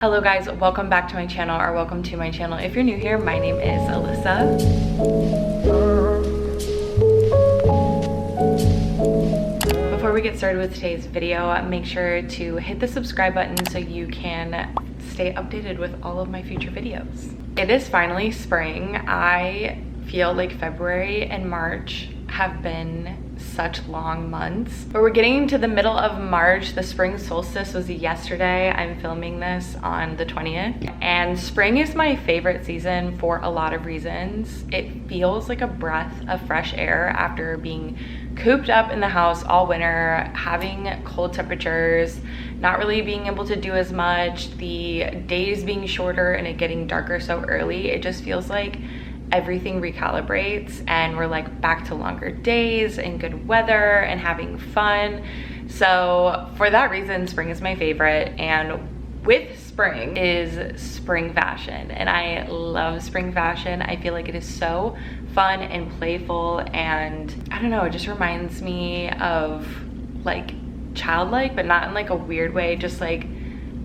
Hello guys, welcome back to my channel, or welcome to my channel. If you're new here, my name is Alyssa. Before we get started with today's video, make sure to hit the subscribe button so you can stay updated with all of my future videos. It is finally spring. I feel like February and March have been such long months, but we're getting to the middle of March. The spring solstice was yesterday. I'm filming this on the 20th, and spring is my favorite season for a lot of reasons. It feels like a breath of fresh air after being cooped up in the house all winter, having cold temperatures, not really being able to do as much, the days being shorter and it getting darker so early. It just feels like everything recalibrates and we're like back to longer days and good weather and having fun. So for that reason, spring is my favorite. And with spring is spring fashion, and I love spring fashion. I feel like it is so fun and playful, and I don't know, it just reminds me of like childlike, but not in like a weird way, just like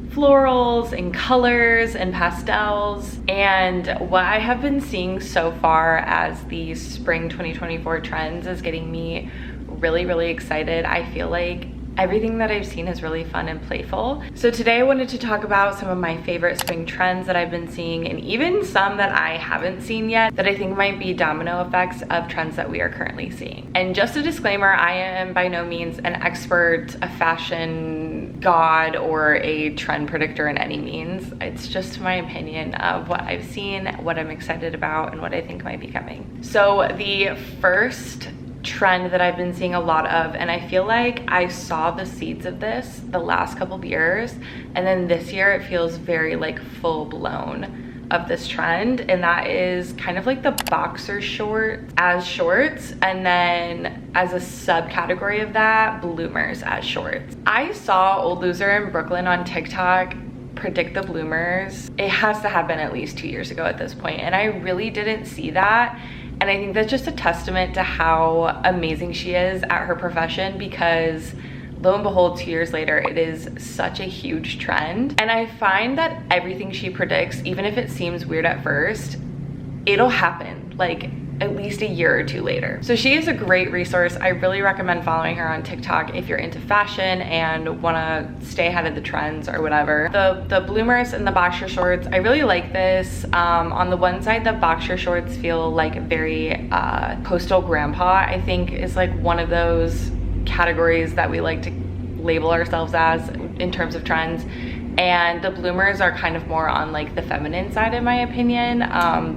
florals and colors and pastels. And what I have been seeing so far as the spring 2024 trends is getting me really excited. I feel like everything that I've seen is really fun and playful. So today I wanted to talk about some of my favorite spring trends that I've been seeing, and even some that I haven't seen yet that I think might be domino effects of trends that we are currently seeing. And just a disclaimer, I am by no means an expert, a fashion god, or a trend predictor in any means. It's just my opinion of what I've seen, what I'm excited about, and what I think might be coming. So the first trend that I've been seeing a lot of, and I feel like I saw the seeds of this the last couple of years, and then this year it feels very like full blown of this trend, and that is kind of like the boxer shorts as shorts, and then as a subcategory of that, bloomers as shorts. I saw Old Loser in Brooklyn on TikTok predict the bloomers. It has to have been at least 2 years ago at this point, and I really didn't see that. And I think that's just a testament to how amazing she is at her profession, because lo and behold, 2 years later, it is such a huge trend. And I find that everything she predicts, even if it seems weird at first, it'll happen like at least a year or two later. So she is a great resource. I really recommend following her on TikTok if you're into fashion and wanna stay ahead of the trends or whatever. The bloomers and the boxer shorts, I really like this. On the one side, the boxer shorts feel like very coastal grandpa, I think is like one of those categories that we like to label ourselves as in terms of trends. And the bloomers are kind of more on like the feminine side, in my opinion.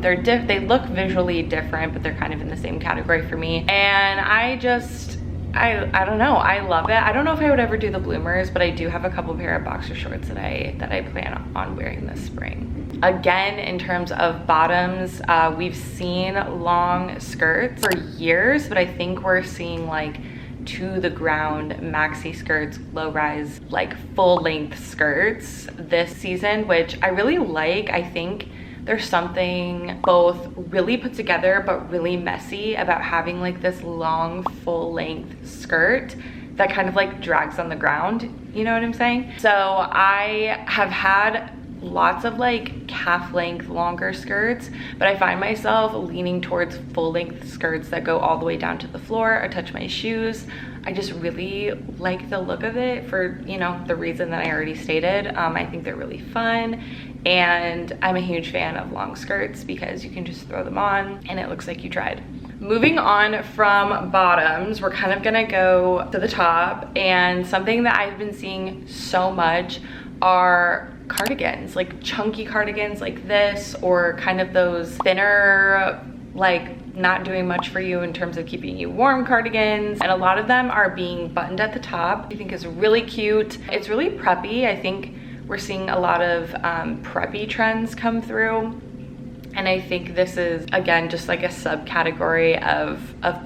They look visually different, but they're kind of in the same category for me. And I don't know, I love it. I don't know if I would ever do the bloomers, but I do have a couple pair of boxer shorts that I plan on wearing this spring. Again, in terms of bottoms, we've seen long skirts for years, but I think we're seeing like to the ground maxi skirts, low rise, like full length skirts this season, which I really like. I think there's something both really put together but really messy about having like this long full length skirt that kind of like drags on the ground, you know what I'm saying? So I have had lots of like calf length longer skirts, but I find myself leaning towards full length skirts that go all the way down to the floor or touch my shoes. I just really like the look of it for, you know, the reason that I already stated. I think they're really fun, and I'm a huge fan of long skirts because you can just throw them on and it looks like you tried. Moving on from bottoms, we're kind of gonna go to the top, and something that I've been seeing so much are cardigans, like chunky cardigans like this, or kind of those thinner, like not doing much for you in terms of keeping you warm cardigans. And a lot of them are being buttoned at the top. I think is really cute. It's really preppy. I think we're seeing a lot of preppy trends come through. And I think this is, again, just like a subcategory of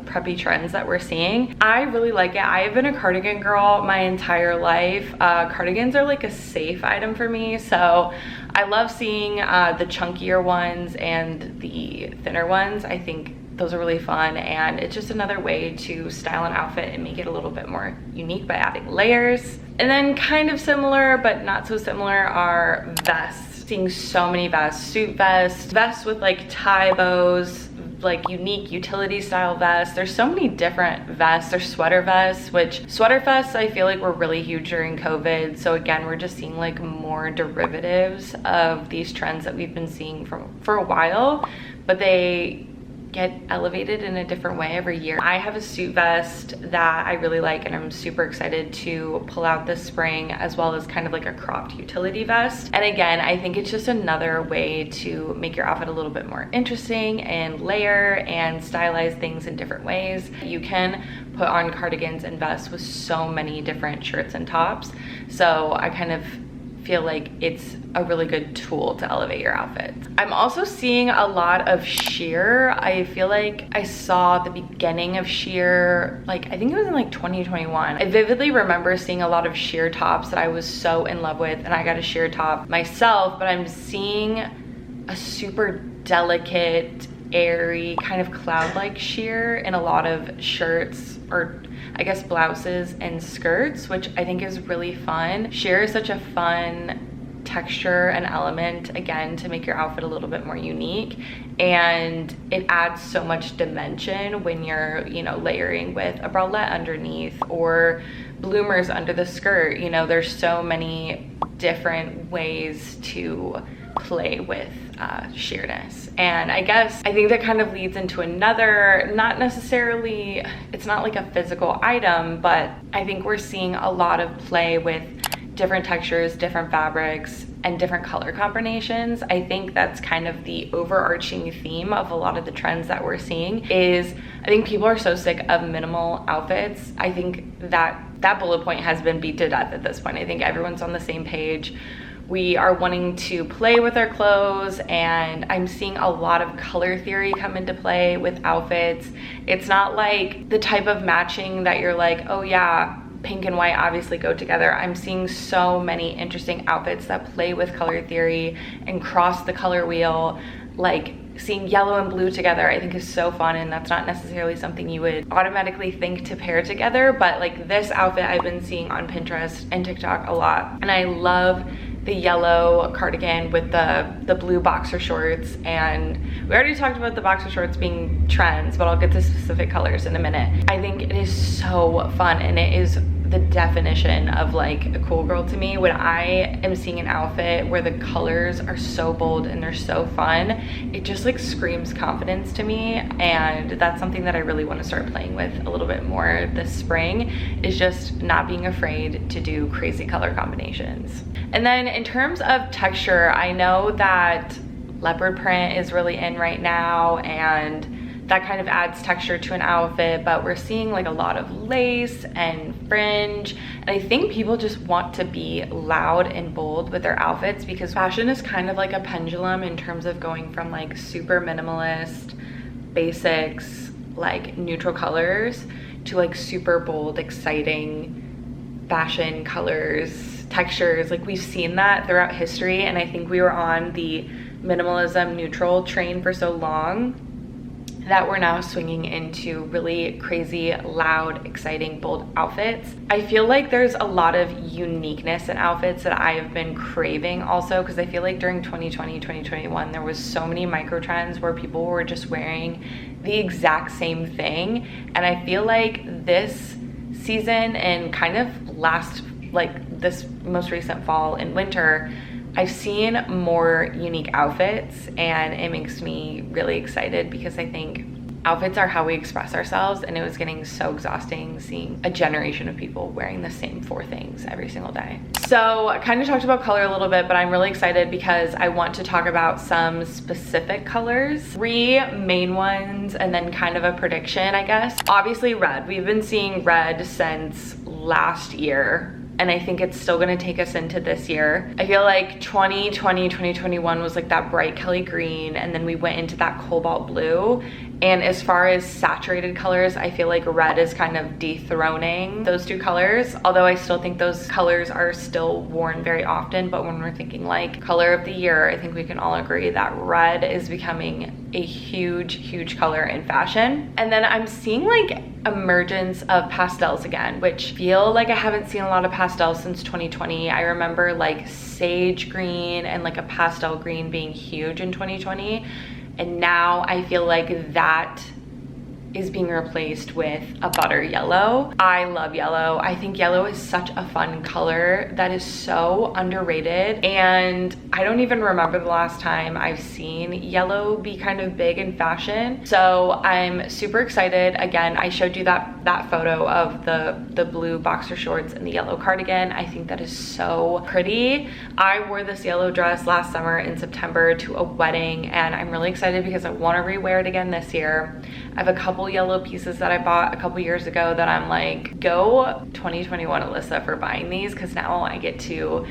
preppy trends that we're seeing. I really like it. I have been a cardigan girl my entire life. Cardigans are like a safe item for me. So I love seeing the chunkier ones and the thinner ones. I think those are really fun, and it's just another way to style an outfit and make it a little bit more unique by adding layers. And then kind of similar but not so similar are vests. Seeing so many vests, suit vests with like tie bows, like unique utility style vests. There's so many different vests. There's sweater vests, which sweater vests I feel like were really huge during COVID. So again, we're just seeing like more derivatives of these trends that we've been seeing for a while, but they get elevated in a different way every year. I have a suit vest that I really like and I'm super excited to pull out this spring, as well as kind of like a cropped utility vest. And again, I think it's just another way to make your outfit a little bit more interesting and layer and stylize things in different ways. You can put on cardigans and vests with so many different shirts and tops. So I kind of feel like it's a really good tool to elevate your outfit. I'm also seeing a lot of sheer. I feel like I saw the beginning of sheer, like I think it was in like 2021. I vividly remember seeing a lot of sheer tops that I was so in love with, and I got a sheer top myself, but I'm seeing a super delicate, airy, kind of cloud-like sheer in a lot of shirts, or I guess blouses and skirts, which I think is really fun. Sheer is such a fun texture and element, again, to make your outfit a little bit more unique, and it adds so much dimension when you're, you know, layering with a bralette underneath or bloomers under the skirt. You know, there's so many different ways to play with sheerness. And I think that kind of leads into another, not necessarily, it's not like a physical item, but I think we're seeing a lot of play with different textures, different fabrics, and different color combinations. I think that's kind of the overarching theme of a lot of the trends that we're seeing. Is I think people are so sick of minimal outfits. I think that bullet point has been beat to death at this point. I think everyone's on the same page. We are wanting to play with our clothes, and I'm seeing a lot of color theory come into play with outfits. It's not like the type of matching that you're like, oh yeah, pink and white obviously go together. I'm seeing so many interesting outfits that play with color theory and cross the color wheel. Like seeing yellow and blue together I think is so fun, and that's not necessarily something you would automatically think to pair together, but like this outfit I've been seeing on Pinterest and TikTok a lot, and I love the yellow cardigan with the blue boxer shorts. And we already talked about the boxer shorts being trends, but I'll get to specific colors in a minute. I think it is so fun, and it is the definition of like a cool girl to me when I am seeing an outfit where the colors are so bold and they're so fun. It just like screams confidence to me, and that's something that I really want to start playing with a little bit more this spring, is just not being afraid to do crazy color combinations. And then in terms of texture, I know that leopard print is really in right now, and that kind of adds texture to an outfit, but we're seeing like a lot of lace and fringe, and I think people just want to be loud and bold with their outfits, because fashion is kind of like a pendulum in terms of going from like super minimalist basics, like neutral colors, to like super bold, exciting fashion colors, textures. Like we've seen that throughout history, and I think we were on the minimalism neutral train for so long that we're now swinging into really crazy, loud, exciting, bold outfits. I feel like there's a lot of uniqueness in outfits that I have been craving also, because I feel like during 2020, 2021, there was so many micro trends where people were just wearing the exact same thing. And I feel like this season and kind of like this most recent fall and winter, I've seen more unique outfits, and it makes me really excited, because I think outfits are how we express ourselves, and it was getting so exhausting seeing a generation of people wearing the same 4 things every single day. So I kind of talked about color a little bit, but I'm really excited because I want to talk about some specific colors, 3 main ones, and then kind of a prediction, I guess. Obviously red. We've been seeing red since last year, and I think it's still gonna take us into this year. I feel like 2020, 2021 was like that bright Kelly green, and then we went into that cobalt blue, And as far as saturated colors, I feel like red is kind of dethroning those two colors, although I still think those colors are still worn very often. But when we're thinking like color of the year, I think we can all agree that red is becoming a huge color in fashion. And then I'm seeing like emergence of pastels again, which feel like I haven't seen a lot of pastels since 2020. I remember like sage green and like a pastel green being huge in 2020. And now I feel like that is being replaced with a butter yellow. I love yellow. I think yellow is such a fun color that is so underrated. And I don't even remember the last time I've seen yellow be kind of big in fashion. So I'm super excited. Again, I showed you that photo of the blue boxer shorts and the yellow cardigan. I think that is so pretty. I wore this yellow dress last summer in September to a wedding, and I'm really excited because I want to rewear it again this year. I have a couple yellow pieces that I bought a couple years ago that I'm like, go 2021 Alyssa for buying these, because now I get to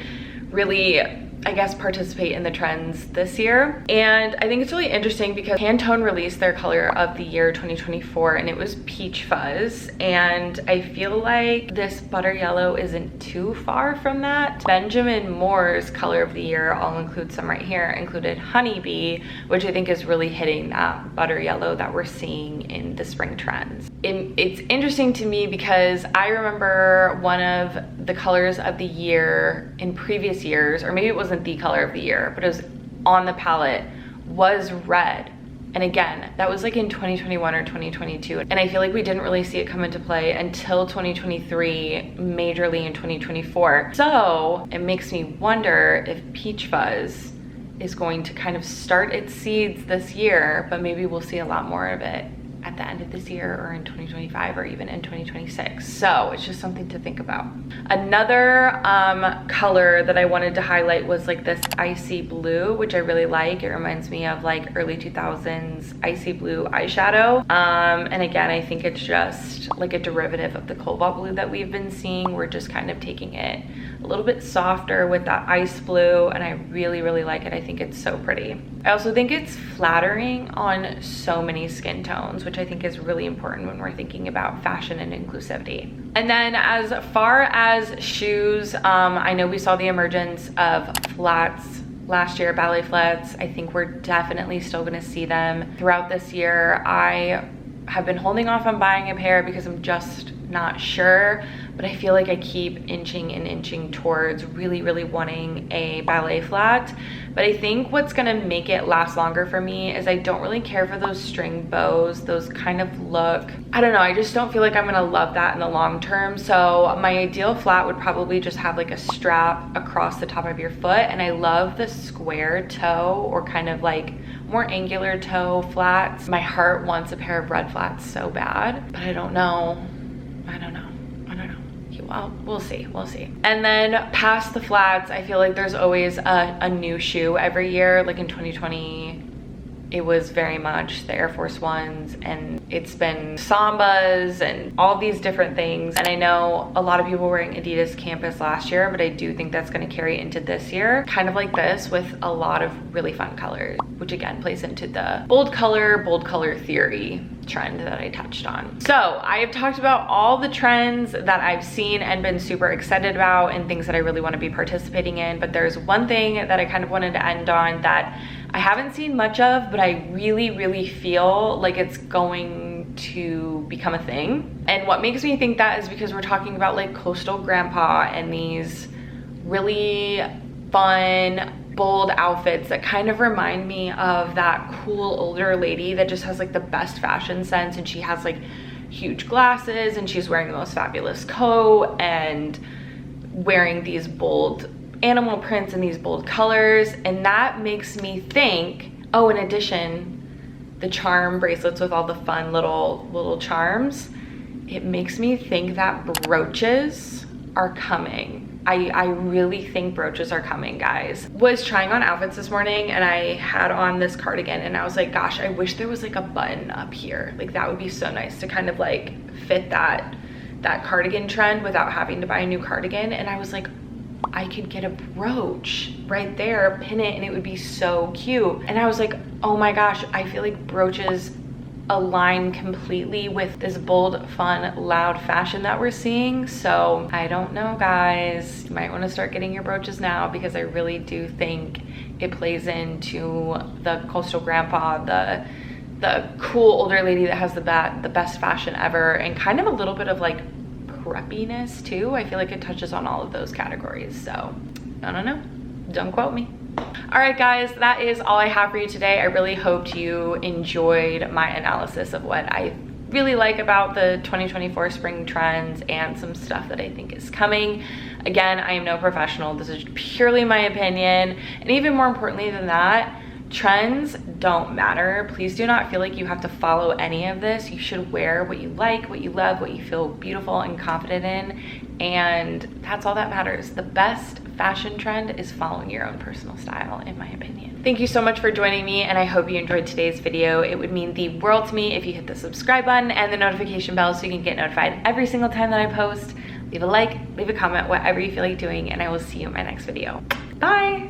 really, I guess, participate in the trends this year. And I think it's really interesting because Pantone released their color of the year 2024 and it was peach fuzz, and I feel like this butter yellow isn't too far from that. Benjamin Moore's color of the year, I'll include some right here, included honeybee, which I think is really hitting that butter yellow that we're seeing in the spring trends. It's interesting to me because I remember one of the colors of the year in previous years, or maybe it wasn't the color of the year, but it was on the palette, was red. And again, that was like in 2021 or 2022. And I feel like we didn't really see it come into play until 2023, majorly in 2024. So it makes me wonder if peach fuzz is going to kind of start its seeds this year, but maybe we'll see a lot more of it at the end of this year or in 2025 or even in 2026. So it's just something to think about. Another color that I wanted to highlight was like this icy blue, which I really like. It reminds me of like early 2000s icy blue eyeshadow. And again, I think it's just like a derivative of the cobalt blue that we've been seeing. We're just kind of taking it a little bit softer with that ice blue, and I really like it. I think it's so pretty. I also think it's flattering on so many skin tones, which I think is really important when we're thinking about fashion and inclusivity. And then as far as shoes, I know we saw the emergence of flats last year, ballet flats. I think we're definitely still gonna see them throughout this year. I have been holding off on buying a pair because I'm just not sure, but I feel like I keep inching towards really wanting a ballet flat. But I think what's gonna make it last longer for me is I don't really care for those string bows, those kind of look. I don't know, I just don't feel like I'm gonna love that in the long term. So my ideal flat would probably just have like a strap across the top of your foot. And I love the square toe or kind of like more angular toe flats. My heart wants a pair of red flats so bad, but I don't know. Well, we'll see. And then past the flats, I feel like there's always a new shoe every year. Like in 2020, it was very much the Air Force Ones, and it's been Sambas and all these different things. And I know a lot of people were wearing Adidas Campus last year, but I do think that's going to carry into this year. Kind of like this with a lot of really fun colors, which again plays into the bold color theory trend that I touched on. So I have talked about all the trends that I've seen and been super excited about and things that I really want to be participating in, but there's one thing that I kind of wanted to end on that I haven't seen much of, but I really feel like it's going to become a thing. And what makes me think that is because we're talking about like coastal grandpa and these really fun, bold outfits that kind of remind me of that cool older lady that just has like the best fashion sense, and she has like huge glasses and she's wearing the most fabulous coat and wearing these bold animal prints and these bold colors. And that makes me think, oh, in addition, the charm bracelets with all the fun little charms, it makes me think that brooches are coming. I really think brooches are coming, guys. Was trying on outfits this morning and I had on this cardigan and I was like, gosh, I wish there was like a button up here. Like that would be so nice to kind of like fit that cardigan trend without having to buy a new cardigan. And I was like, I could get a brooch right there, pin it, and it would be so cute. And I was like, oh my gosh, I feel like brooches align completely with this bold, fun, loud fashion that we're seeing. So I don't know, guys. You might want to start getting your brooches now, because I really do think it plays into the coastal grandpa, the cool older lady that has the best fashion ever, and kind of a little bit of like preppiness too. I feel like it touches on all of those categories. So I don't know, don't quote me. All right, guys, that is all I have for you today. I really hoped you enjoyed my analysis of what I really like about the 2024 spring trends and some stuff that I think is coming. Again, I am no professional. This is purely my opinion. And even more importantly than that, trends don't matter. Please do not feel like you have to follow any of this. You should wear what you like, what you love, what you feel beautiful and confident in, and that's all that matters. The best fashion trend is following your own personal style, in my opinion. Thank you so much for joining me, and I hope you enjoyed today's video. It would mean the world to me if you hit the subscribe button and the notification bell so you can get notified every single time that I post. Leave a like, leave a comment, whatever you feel like doing, and I will see you in my next video. Bye!